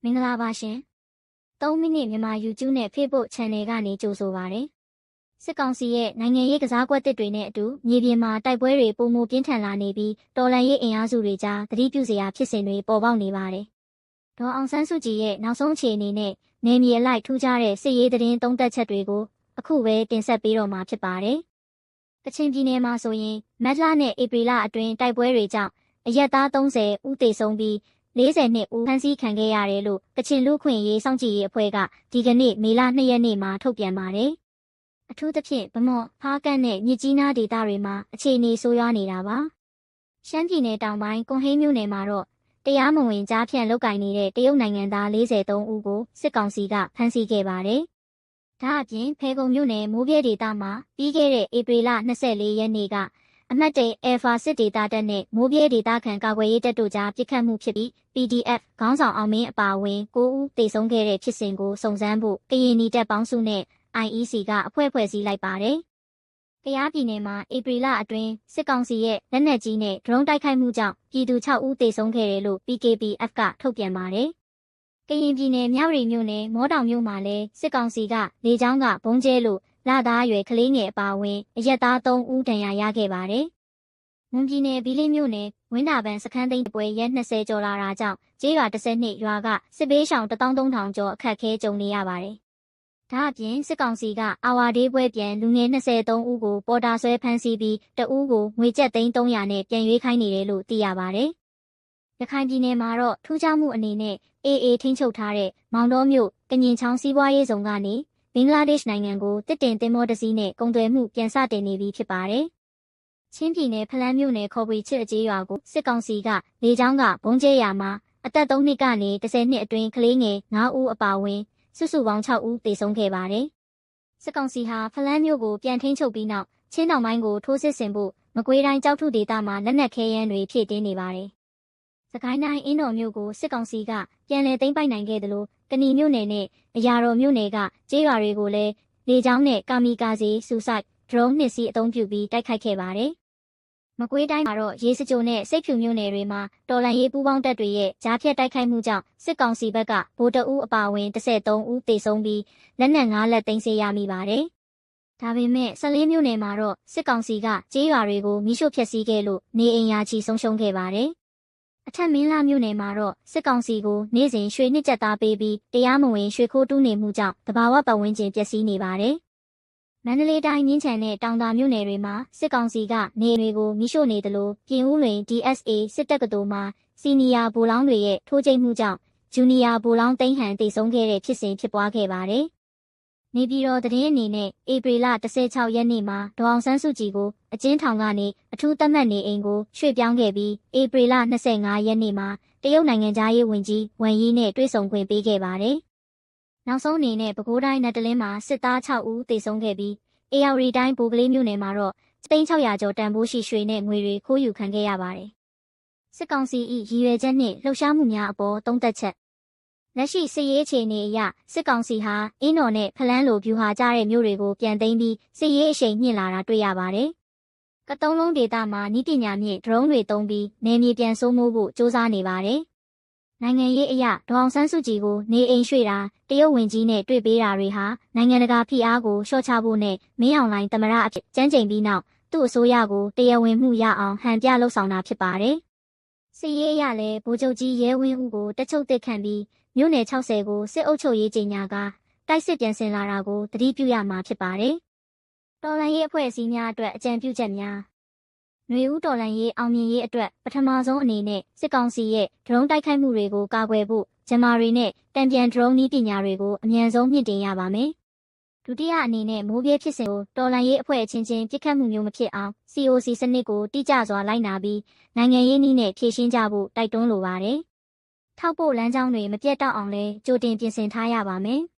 မင်္ဂလာပါရှင်3မိနစ်မြန်မာ YouTube နဲ့ Facebook Channel ကနေကြိုဆိုပါရစေစစ်ကောင်စီရဲ့နိုင်ငံရေးကစားကွက်တစ်တွေနဲ့အတူမြေပြင်မှာတိုက်ပွဲတွေပုံမပြင်းထန်လာနေပြီးတော်လှန်ရေးအင်အားစုတွေကြားသတိပြုစရာဖြစ်စဉ်တွေပေါ်ပေါက်နေပါတယ်ဒေါ်အောင်ဆန်းစုကြည်ရဲ့နောက်ဆုံးအခြေအနေနဲ့နယ်မြေအလိုက်ထူးခြားတဲ့စစ်ရေးသတင်းသုံးသပ်ချက်တွေကိုအခုပဲတင်ဆက်ပေးတော့မှာဖြစ်ပါတယ်ကချင်ပြည်နယ်မှာဆိုရင်မတ်လနဲ့ဧပြီလအတွင်းတိုက်ပွဲတွေကြောင့်အရက်သား30ဦးသေဆုံးပြီး42ဦးဖမ်းဆီးခံခဲ့ရတယ်လို့ကချင်လူ့ခွင့်ရေးစောင့်ကြည့်ရေးအဖွဲ့ကဒီကနေ့မေလ2ရက်နေ့မှာထုတ်ပြန်ပါတယ်။အထူးသဖြင့်ဗမော့ဖားကန့်နဲ့မြစ်ကြီးနားဒေသတွေမှာအခြေအနေဆိုးရွားနေတာပါ။ရှမ်းပြည်နယ်တောင်ပိုင်းကွန်ဟိန်းမြို့နယ်မှာတော့တရားမဝင်ကြားဖြန့်လုပ်ကင်နေတဲ့တရုတ်နိုင်ငံသား43ဦးကိုစစ်ကောင်စီကဖမ်းဆီးခဲ့ပါတယ်။ဒါအပြင်ဖဲခုံမြို့နယ်မိုးပြဲဒေသမှာပြီးခဲ့တဲ့ဧပြီလ24ရက်နေ့ကအမှတ်1 Alpha စစ်ဒေသတပ်နဲ့မိုးပြဲဒေသခံကာကွယ်ရေးတပ်တို့ကြားပစ်ခတ်မှုဖြစ်ပြီး PDF ခေါင်းဆောင်အောင်မင်းအပါအဝင်9ဦးသေဆုံးခဲ့တဲ့ဖြစ်စဉ်ကိုစုံစမ်းဖို့ကရင်နီတပ်ပေါင်းစုနဲ့ IEC ကအဖွဲ့ဖွဲ့စည်းလိုက်ပါတယ်။ကယားပြည်နယ်မှာဧပြီလအတွင်းစစ်ကောင်စီရဲ့လက်နက်ကြီးနဲ့ဒရုန်းတိုက်ခိုက်မှုကြောင့်ပြည်သူ6ဦးသေဆုံးခဲ့တယ်လို့ PKPF ကထုတ်ပြန်ပါတယ်။ကရင်ပြည်နယ်မြဝတီမြို့နယ်မောတောင်မြို့မှာလည်းစစ်ကောင်စီကလေကြောင်းကဘုံကျဲလို့လသားရွယ်ကလေးငယ်အပါအဝင်အရက်သား3ဦးဒဏ်ရာရခဲ့ပါတယ်။မွန်ပြည်နယ်ဘီလီမြို့နယ်ဝင်းတာပန်စခန်းသိမ်းပွဲရက်20ကျော်လာတာကြောင့်ကျေးရွာ12ရွာကစစ်ဘေးရှောင်13000ကျော်အခက်အခဲကြုံနေရပါတယ်။ဒါအပြင်စစ်ကောင်စီကအာဝါဒေးပွဲပြန်လူငယ်23ဦးကိုပေါ်တာဆွဲဖမ်းဆီးပြီးတဦးကိုငွေကျပ်300နဲ့ပြန်ရွေးခိုင်းနေတယ်လို့သိရပါတယ်။ရခိုင်ပြည်နယ်မှာတော့ထူးခြားမှုအနေနဲ့AAထိန်းချုပ်ထားတဲ့မောင်တော်မြို့ကညင်ချောင်းစီးပွားရေးဇုံကနေဘင်္ဂလားဒေ့ရှ်နိုင်ငံကိုတစ်တင်သင်္ဘောတစ်စီးနဲ့ကုန်သွယ်မှုပြန်စတင်နေပြီဖြစ်ပါတယ်။ချင်းပြည်နယ်ဖလန်းမြို့နယ်ခေါ်ပွေချစ်အကျေးရွာကိုစစ်ကောင်စီကလေကြောင်းကဘုံကျဲရာမှာအသက်3နှစ်ကနေ10နှစ်အတွင်းကလေးငယ်9ဦးအပါအဝင်စုစုပေါင်း6ဦးသေဆုံးခဲ့ပါတယ်။စစ်ကောင်စီဟာဖလန်းမြို့ကိုပြန်ထိန်းချုပ်ပြီးနောက်ချင်းတောင်ပိုင်းကိုထိုးစစ်ဆင်ဖို့မကွေးတိုင်းကြောက်ထုဒေသမှာလက်နက်ခဲယမ်းတွေဖြည့်တင်းနေပါတယ်။စကိုင်းတိုင်းအင်းတော်မြို့ကိုစစ်ကောင်စီကပြန်လည်သိမ်းပိုက်နိုင်ခဲ့တယ်လို့ကဏီမြို့နယ်နဲ့အရာတော်မြို့နယ်ကကျေးရွာတွေကိုလည်းလေကြောင်းနဲ့ကာမီကာဇီဆူဆိုက်ဒရုန်းနှစ်စီးအသုံးပြုပြီးတိုက်ခိုက်ခဲ့ပါတယ်။မကွေးတိုင်းမှာတော့ရေစကြိုနဲ့စိတ်ဖြူမြို့နယ်တွေမှာတော်လှန်ရေးပူးပေါင်းတပ်တွေရဲ့ကြားဖြတ်တိုက်ခိုက်မှုကြောင့်စစ်ကောင်စီဘက်ကဗိုလ်တအုပ်အပါအဝင်13ဦးသေဆုံးပြီးလက်နက်5လက်သိမ်းဆည်းရမိပါတယ်။ဒါပေမဲ့14မြို့နယ်မှာတော့စစ်ကောင်စီကကျေးရွာတွေကိုမိရှို့ဖျက်ဆီးခဲ့လို့နေအိမ်ယာချီဆုံးရှုံးခဲ့ပါတယ်။အထက်မင်းလာမြို့နယ်မှာတော့စစ်ကောင်စီကိုနေ့စဉ်ရွှေနှစ်ကျပ်သားပေးပြီးတရားမဝင်ရွှေခိုးတူးနေမှုကြောင့်တဘာဝပတ်ဝန်းကျင်ပျက်စီးနေပါတယ်။မန္တလေးတိုင်းမြင်းချံနဲ့တောင်သာမြို့နယ်တွေမှာစစ်ကောင်စီကနေတွေကိုမိရှို့နေတယ်လို့ပြင်ဦးလွင် DSA စစ်တပ်ကတော်မှာစီနီယာဗိုလ်လောင်းတွေရဲ့ထိုးကျိတ်မှုကြောင့်ဂျူနီယာဗိုလ်လောင်းသိန်းဟန်တိတ်ဆုံးခဲ့တဲ့ဖြစ်စဉ်ဖြစ်ပွားခဲ့ပါတယ်။နေပြည်တော်သတင်းအနေနဲ့ဧပြီလ16ရက်နေ့မှာဒေါ်အောင်ဆန်းစုကြည်ကိုအကျဉ်းထောင်ကနေအထူးသတ်မှတ်နေအိမ်ကိုရွှေ့ပြောင်းခဲ့ပြီးဧပြီလ25ရက်နေ့မှာတရုတ်နိုင်ငံသားရေးဝန်ကြီးဝမ်ယီနဲ့တွေ့ဆုံခွင့်ပေးခဲ့ပါတယ်။နောက်ဆုံးအနေနဲ့ပဲခူးတိုင်းနတ်တလင်းမှာစစ်သား6ဦးသေဆုံးခဲ့ပြီးအေရဝတီတိုင်းဘိုကလေးမြို့နယ်မှာတော့600ကျော်တန်ဖိုးရှိရွှေနဲ့ငွေတွေခိုးယူခံခဲ့ရပါတယ်။စစ်ကောင်စီ၏ရည်ရွယ်ချက်နှင့်လှုပ်ရှားမှုများအပေါ်သုံးသပ်ချက်လက်ရှိစစ်ရေးအခြေအနေအရစစ်ကောင်စီဟာအင်းတော်နဲ့ဖလန်းလိုဗျူဟာကျတဲ့မြို့တွေကိုပြန်သိမ်းပြီးစစ်ရေးအရှိန်မြင့်လာတာတွေ့ရပါတယ်။ကတုံးလုံးဒေသမှာနီးပညာမြင့်ဒရုန်းတွေသုံးပြီးနယ်မြေပြန်စိုးမိုးဖို့စ조사နေပါတယ်။နိုင်ငံရေးအရဒေါအောင်ဆန်းစုကြည်ကိုနေအိမ်ရွှေ့တာတရုတ်ဝင်ကြီးနဲ့တွေ့ပေးတာတွေဟာနိုင်ငံတကာဖိအားကိုလျှော့ချဖို့နဲ့မင်းအောင်လှိုင်သမရအဖြစ်ကြမ်းကြိမ်ပြီးနောက်သူ့အစိုးရကိုတရားဝင်မှုရအောင်ဟန်ပြလှုပ်ဆောင်တာဖြစ်ပါတယ်။စစ်ရေးအရလည်းဗိုလ်ချုပ်ကြီးရဲဝင်းဦးကိုတက်ချုပ်တစ်ခန့်ပြီးမြို့နယ်60ကိုစစ်အုပ်ချုပ်ရေးကြီးညာကတိုက်စစ်ပြန်ဆင်လာတာကိုသတိပြုရမှာဖြစ်ပါတယ်။တော်လှန်ရေးအဖွဲ့အစည်းများအတွက်အကြံပြုချက်များຫນွေဦးတော်လှန်ရေးအောင်မြင်ရေးအတွက်ပထမဆုံးအနေနဲ့စစ်ကောင်စီရဲ့ဒရုန်းတိုက်ခိုက်မှုတွေကိုကာကွယ်ဖို့ဂျမာတွေနဲ့တံပြန်ဒရုန်းနည်းပညာတွေကိုအမြန်ဆုံးမြင့်တင်ရပါမယ်။ဒုတိယအနေနဲ့မိုးပြဲဖြစ်စဉ်ကိုတော်လှန်ရေးအဖွဲ့အချင်းချင်းပြစ်ခတ်မှုမျိုးမဖြစ်အောင် COC စနစ်ကိုတိကျစွာလိုက်နာပြီးနိုင်ငံရေးနည်းနဲ့ဖြည့်ရှင်းကြဖို့တိုက်တွန်းလိုပါတယ်။ထောက်ပို့လမ်းကြောင်းတွေမပြတ်တောက်အောင်လဲကြိုတင်ပြင်ဆင်ထားရပါမယ်။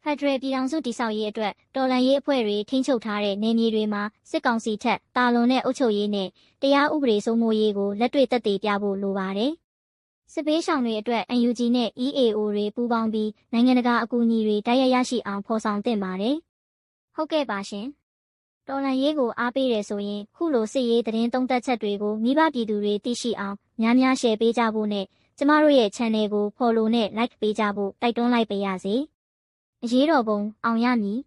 ဖက်ဒရယ်ပြည်ထောင်စုတည်ဆောက်ရေးအတွက်တော်လှန်ရေးအဖွဲ့တွေထိန်းချုပ်ထားတဲ့နယ်မြေတွေမှာစစ်ကောင်စီထက်တာလွန်တဲ့အုပ်ချုပ်ရေးနဲ့တရားဥပဒေစိုးမိုးရေးကိုလက်တွေ့သက်သေပြဖို့လိုပါတယ်။စစ်ပေးရှောင်တွေအတွက် NUG နဲ့ EAO တွေပူးပေါင်းပြီးနိုင်ငံတကာအကူအညီတွေတိုက်ရိုက်ရရှိအောင်ဖော်ဆောင်သင့်ပါတယ်။ဟုတ်ကဲ့ပါရှင်။တော်လှန်ရေးကိုအားပေးတယ်ဆိုရင်ခုလိုစစ်ရေးသတင်းသုံးသပ်ချက်တွေကိုမိဘပြည်သူတွေသိရှိအောင်များများရှယ်ပေးကြဖို့နဲ့ ကျမတို့ရဲ့ channel ကို follow နဲ့ like ပေးကြဖို့တိုက်တွန်းလိုက်ပါရစေ။အရေးတော်ပုံအောင်ရမည်